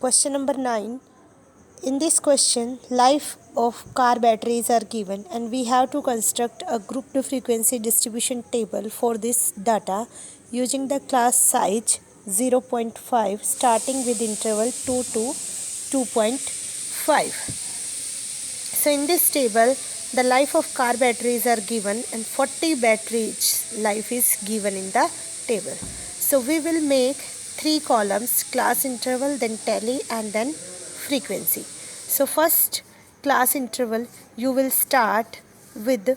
Question number 9. In this question, life of car batteries are given and we have to construct a group to frequency distribution table for this data using the class size 0.5 starting with interval 2 to 2.5. So in this table, the life of car batteries are given and 40 batteries life is given in the table. So we will make 3 columns, class interval, then tally and then frequency. So first class interval you will start with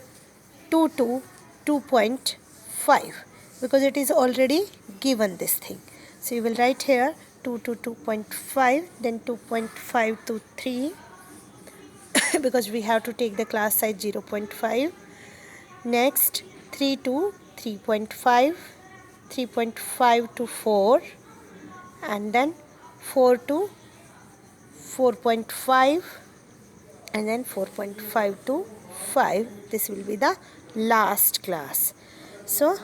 2 to 2.5 because it is already given this thing. So you will write here 2 to 2.5, then 2.5 to 3 because we have to take the class size 0.5. Next 3 to 3.5, 3.5 to 4, and then 4 to 4.5, and then 4.5 to 5. This will be the last class. So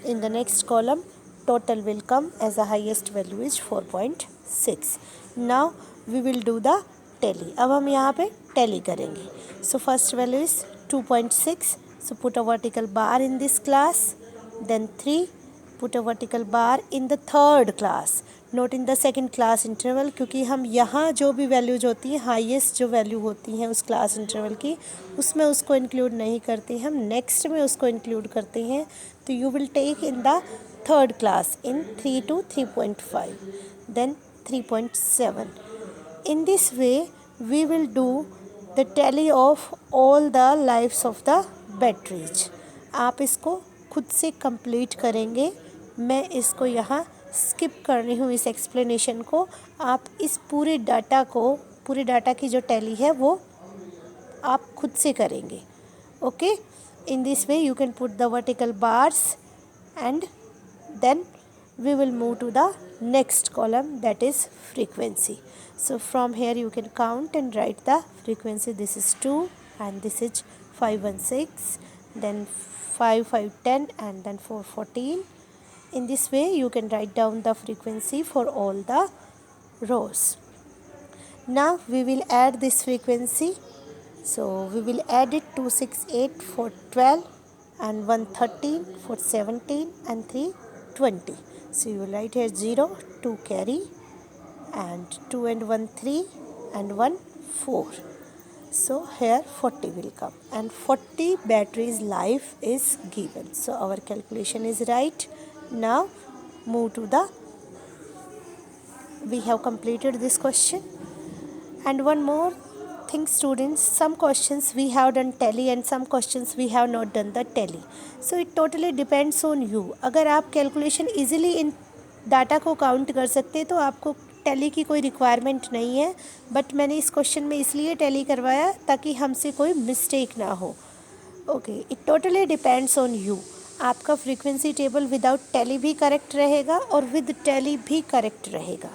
in the next column total will come as the highest value is 4.6. Now we will do the tally. अब हम यहाँ पे tally करेंगे. So first value is 2.6. So put a vertical bar in this class. Then 3. Put a vertical bar in the third class. Not in the second class interval, क्योंकि हम यहाँ जो भी वैल्यूज होती हैं हाईएस्ट जो वैल्यू होती हैं उस क्लास इंटरवल की उसमें उसको इंक्लूड नहीं करते, हम नेक्स्ट में उसको इंक्लूड करते हैं. तो you will take in the third class in 3 to 3.5, then 3.7. In this way we will do the tally of all the lives of the batteries. आप इसको खुद से कंप्लीट करेंगे. मैं इसको यहाँ स्किप कर रही हूँ इस एक्सप्लेनेशन को. आप इस पूरे डाटा की जो टैली है वो आप खुद से करेंगे. Okay, in this way you can put the vertical bars and then we will move to the next column, that is frequency. So from here you can count and write the frequency. This is 2 and this is 516, then 5 5 10 and then 4 14. In this way you can write down the frequency for all the rows. Now we will add this frequency. So we will add it 268 for 12 and 113 for 17 and 320. So you will write here 0, 2 carry, and 2 and 1 3 and 1 4. So here 40 will come and 40 batteries life is given. So our calculation is right. Now move to the, we have completed this question. And one more thing students, some questions we have done tally and some questions we have not done the tally. So it totally depends on you. अगर आप calculation easily इन data को count कर सकते हैं तो आपको tally की कोई रिक्वायरमेंट नहीं है, बट मैंने इस क्वेश्चन में इसलिए टैली करवाया ताकि हमसे कोई मिस्टेक ना हो. Okay, it totally depends on you. आपका फ्रीक्वेंसी टेबल विदाउट टैली भी करेक्ट रहेगा और विद टैली भी करेक्ट रहेगा.